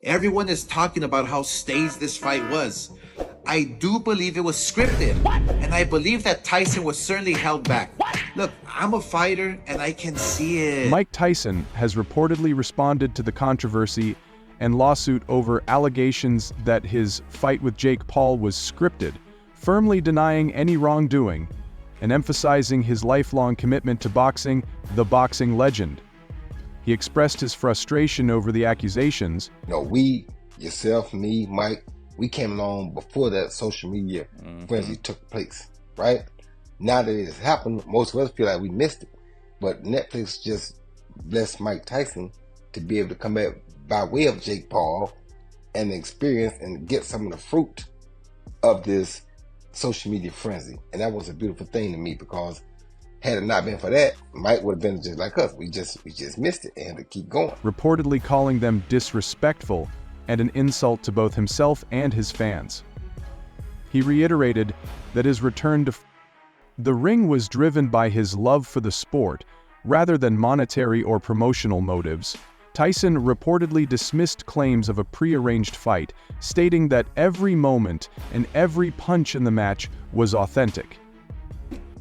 Everyone is talking about how staged this fight was. I do believe it was scripted, and I believe that Tyson was certainly held back. Look, I'm a fighter, and I can see it. Mike Tyson has reportedly responded to the controversy and lawsuit over allegations that his fight with Jake Paul was scripted, firmly denying any wrongdoing and emphasizing his lifelong commitment to boxing, the boxing legend. He expressed his frustration over the accusations. We, yourself, me, Mike, we came along before that social media frenzy took place, right? Now that it has happened, most of us feel like we missed it. But Netflix just blessed Mike Tyson to be able to come back by way of Jake Paul and experience and get some of the fruit of this social media frenzy. And that was a beautiful thing to me, because had it not been for that, Mike would have been just like us. We just missed it and had to keep going. Reportedly calling them disrespectful and an insult to both himself and his fans. He reiterated that his return to the ring was driven by his love for the sport, rather than monetary or promotional motives. Tyson reportedly dismissed claims of a prearranged fight, stating that every moment and every punch in the match was authentic.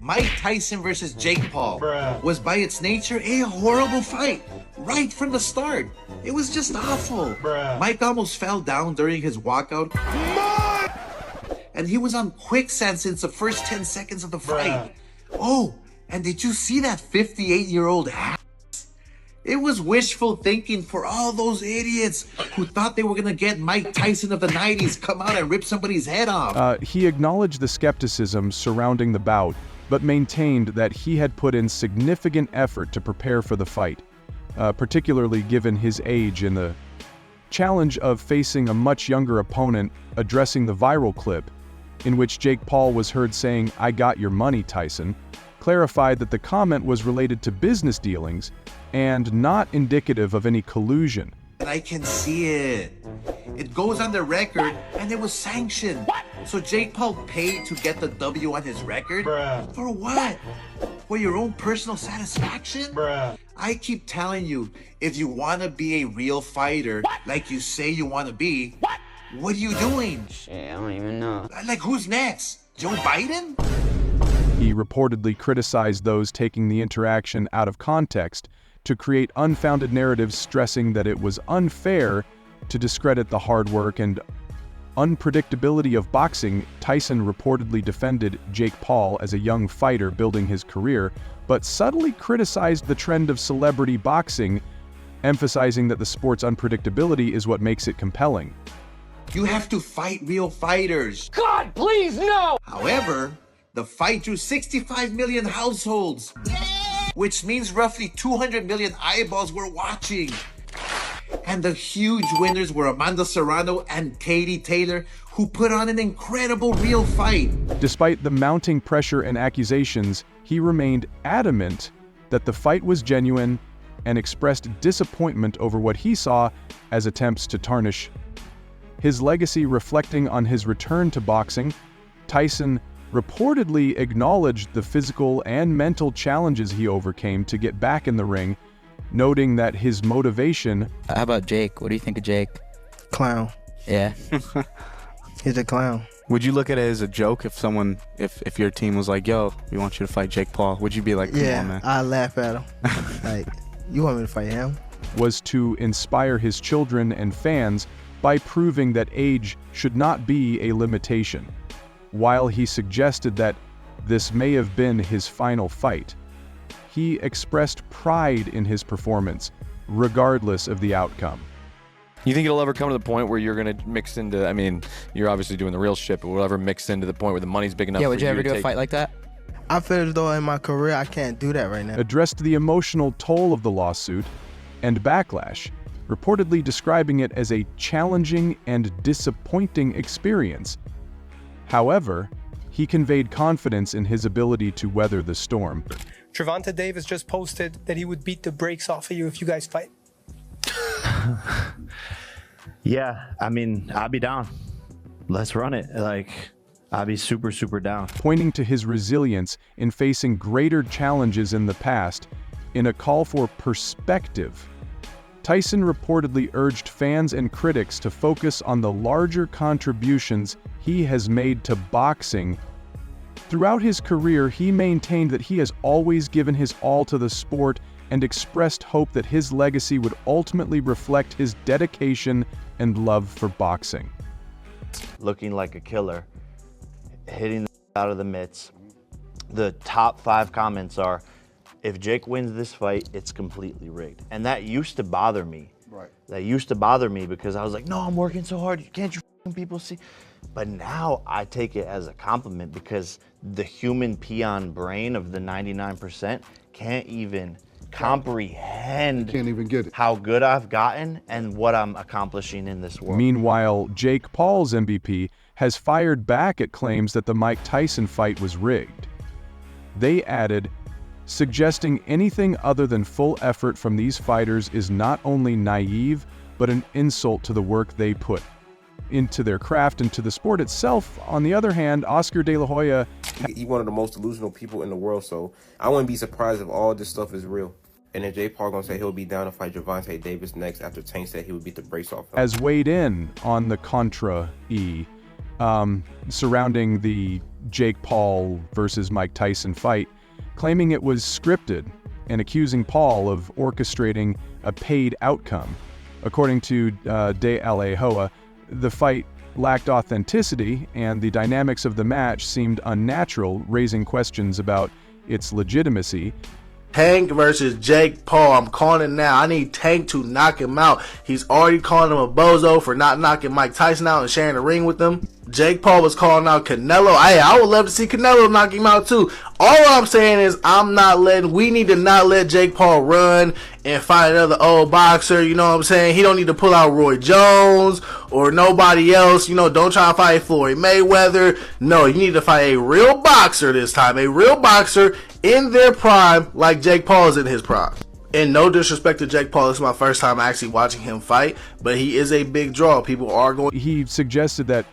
Mike Tyson versus Jake Paul was by its nature a horrible fight, right from the start. It was just awful. Mike almost fell down during his walkout. And he was on quicksand since the first 10 seconds of the fight. Oh, and did you see that 58-year-old ass? It was wishful thinking for all those idiots who thought they were going to get Mike Tyson of the 90s come out and rip somebody's head off. He acknowledged the skepticism surrounding the bout, but maintained that he had put in significant effort to prepare for the fight, particularly given his age and the challenge of facing a much younger opponent. Addressing the viral clip, in which Jake Paul was heard saying, "I got your money, Tyson," clarified that the comment was related to business dealings and not indicative of any collusion. And I can see it. It goes on the record, and it was sanctioned. So Jake Paul paid to get the W on his record? For what? For your own personal satisfaction? I keep telling you, if you want to be a real fighter, like you say you want to be, what are you doing? Shit, I don't even know. Like, who's next? Joe Biden? He reportedly criticized those taking the interaction out of context to create unfounded narratives, stressing that it was unfair to discredit the hard work and unpredictability of boxing. Tyson reportedly defended Jake Paul as a young fighter building his career, but subtly criticized the trend of celebrity boxing, emphasizing that the sport's unpredictability is what makes it compelling. You have to fight real fighters. God, please, no! However, the fight drew 65 million households, which means roughly 200 million eyeballs were watching. And the huge winners were Amanda Serrano and Katie Taylor, who put on an incredible real fight. Despite the mounting pressure and accusations, he remained adamant that the fight was genuine and expressed disappointment over what he saw as attempts to tarnish his legacy. Reflecting on his return to boxing, Tyson reportedly acknowledged the physical and mental challenges he overcame to get back in the ring, noting that his motivation... How about Jake? What do you think of Jake? Clown. Yeah. He's a clown. Would you look at it as a joke if someone, if your team was like, "Yo, we want you to fight Jake Paul"? Would you be like, "Come on, man"? I laugh at him. Like, you want me to fight him? Was to inspire his children and fans by proving that age should not be a limitation. While he suggested that this may have been his final fight, he expressed pride in his performance, regardless of the outcome. You think it'll ever come to the point where you're going to mix into, I mean, you're obviously doing the real shit, but will it ever mix into the point where the money's big enough for you to Yeah, would you ever do a fight like that? I feel as though in my career I can't do that right now. Addressed the emotional toll of the lawsuit and backlash, reportedly describing it as a challenging and disappointing experience. However, he conveyed confidence in his ability to weather the storm. Gervonta Davis just posted that he would beat the brakes off of you if you guys fight. Yeah, I mean, I'll be down. Let's run it. Like, I'll be super, super down. Pointing to his resilience in facing greater challenges in the past, in a call for perspective Tyson reportedly urged fans and critics to focus on the larger contributions he has made to boxing. Throughout his career, he maintained that he has always given his all to the sport and expressed hope that his legacy would ultimately reflect his dedication and love for boxing. Looking like a killer, hitting out of the mitts. The top 5 comments are, if Jake wins this fight, it's completely rigged. And that used to bother me. Right. That used to bother me because I was like, no, I'm working so hard. Can't you people see? But now I take it as a compliment because the human peon brain of the 99% can't even comprehend get it. how good I've gotten and what I'm accomplishing in this world. Meanwhile, Jake Paul's MVP has fired back at claims that the Mike Tyson fight was rigged. They added, suggesting anything other than full effort from these fighters is not only naive, but an insult to the work they put into their craft and to the sport itself. On the other hand, Oscar De La Hoya... He's one of the most delusional people in the world, so I wouldn't be surprised if all this stuff is real. And then Jake Paul gonna say he'll be down to fight Gervonta Davis next after Tank said he would beat the brakes off him. Has weighed in on the contra-E surrounding the Jake Paul versus Mike Tyson fight, claiming it was scripted and accusing Paul of orchestrating a paid outcome. According to De La Hoya, the fight lacked authenticity and the dynamics of the match seemed unnatural, raising questions about its legitimacy. Tank versus Jake Paul. I'm calling it now. I need Tank to knock him out. He's already calling him a bozo for not knocking Mike Tyson out and sharing the ring with him. Jake Paul was calling out Canelo. I would love to see Canelo knock him out too. All I'm saying is we need to not let Jake Paul run and fight another old boxer. You know what I'm saying? He don't need to pull out Roy Jones or nobody else. You know, don't try to fight Floyd Mayweather. No, you need to fight a real boxer this time. A real boxer in their prime like Jake Paul is in his prime. And no disrespect to Jake Paul, this is my first time actually watching him fight, but he is a big draw. People are going... He suggested that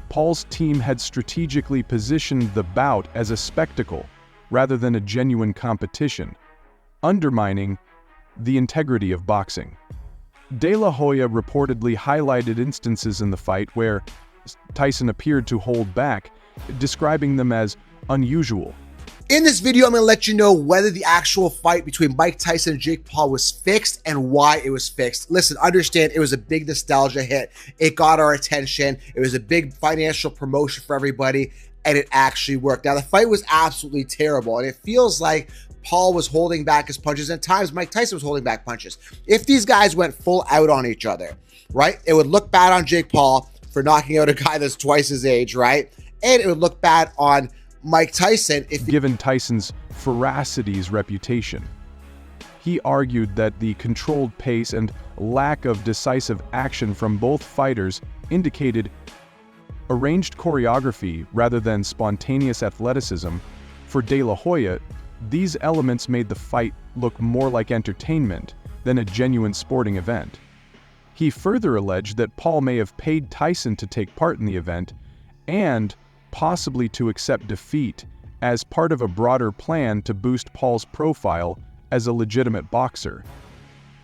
Paul's team had strategically positioned the bout as a spectacle rather than a genuine competition, undermining the integrity of boxing. De La Hoya reportedly highlighted instances in the fight where Tyson appeared to hold back, describing them as unusual. In this video, I'm going to let you know whether the actual fight between Mike Tyson and Jake Paul was fixed and why it was fixed. Listen, understand it was a big nostalgia hit. It got our attention. It was a big financial promotion for everybody, and it actually worked. Now, the fight was absolutely terrible, and it feels like Paul was holding back his punches, and at times Mike Tyson was holding back punches. If these guys went full out on each other, right, it would look bad on Jake Paul for knocking out a guy that's twice his age, right? And it would look bad on Mike Tyson if given Tyson's veracity's reputation. He argued that the controlled pace and lack of decisive action from both fighters indicated arranged choreography rather than spontaneous athleticism. For De La Hoya, these elements made the fight look more like entertainment than a genuine sporting event. He further alleged that Paul may have paid Tyson to take part in the event and possibly to accept defeat as part of a broader plan to boost Paul's profile as a legitimate boxer.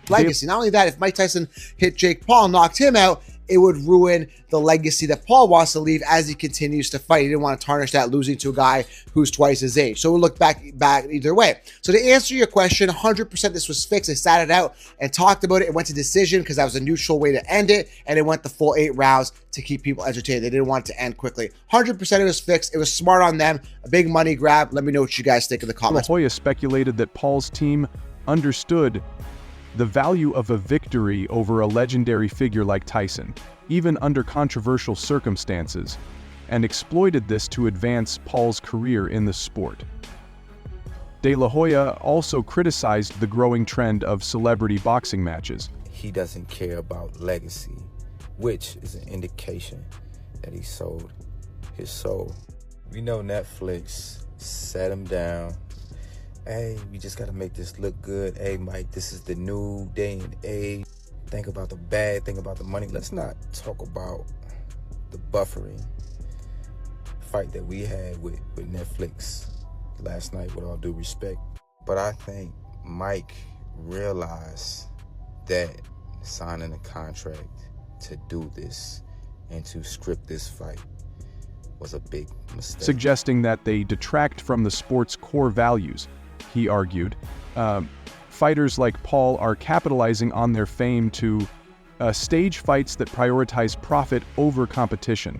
Legacy. Not only that, if Mike Tyson hit Jake Paul and knocked him out, it would ruin the legacy that Paul wants to leave as he continues to fight. He didn't want to tarnish that losing to a guy who's twice his age. So it would look back either way. So to answer your question, 100% this was fixed. I sat it out and talked about it. It went to decision because that was a neutral way to end it. And it went the full 8 rounds to keep people entertained. They didn't want it to end quickly. 100% it was fixed. It was smart on them. A big money grab. Let me know what you guys think in the comments. De La Hoya speculated that Paul's team understood the value of a victory over a legendary figure like Tyson, even under controversial circumstances, and exploited this to advance Paul's career in the sport. De La Hoya also criticized the growing trend of celebrity boxing matches. He doesn't care about legacy, which is an indication that he sold his soul. We know Netflix sat him down. Hey, we just gotta make this look good. Hey, Mike, this is the new day and age. Think about the bag, think about the money. Let's not talk about the buffering fight that we had with Netflix last night, with all due respect. But I think Mike realized that signing a contract to do this and to script this fight was a big mistake. Suggesting that they detract from the sport's core values, he argued. Fighters like Paul are capitalizing on their fame to stage fights that prioritize profit over competition,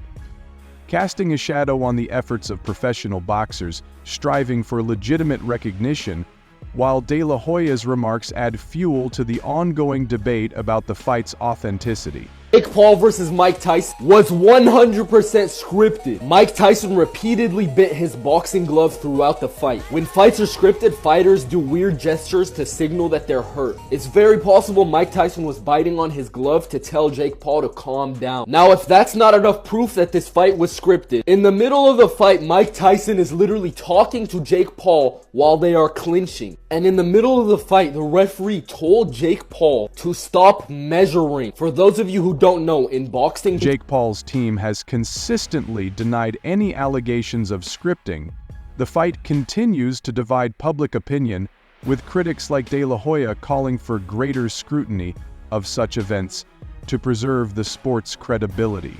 casting a shadow on the efforts of professional boxers striving for legitimate recognition, while De La Hoya's remarks add fuel to the ongoing debate about the fight's authenticity. Jake Paul versus Mike Tyson was 100% scripted. Mike Tyson repeatedly bit his boxing glove throughout the fight. When fights are scripted, fighters do weird gestures to signal that they're hurt. It's very possible Mike Tyson was biting on his glove to tell Jake Paul to calm down. Now, if that's not enough proof that this fight was scripted, in the middle of the fight, Mike Tyson is literally talking to Jake Paul while they are clinching. And in the middle of the fight, the referee told Jake Paul to stop measuring. For those of you who don't know, in boxing, Jake Paul's team has consistently denied any allegations of scripting. The fight continues to divide public opinion, with critics like De La Hoya calling for greater scrutiny of such events to preserve the sport's credibility.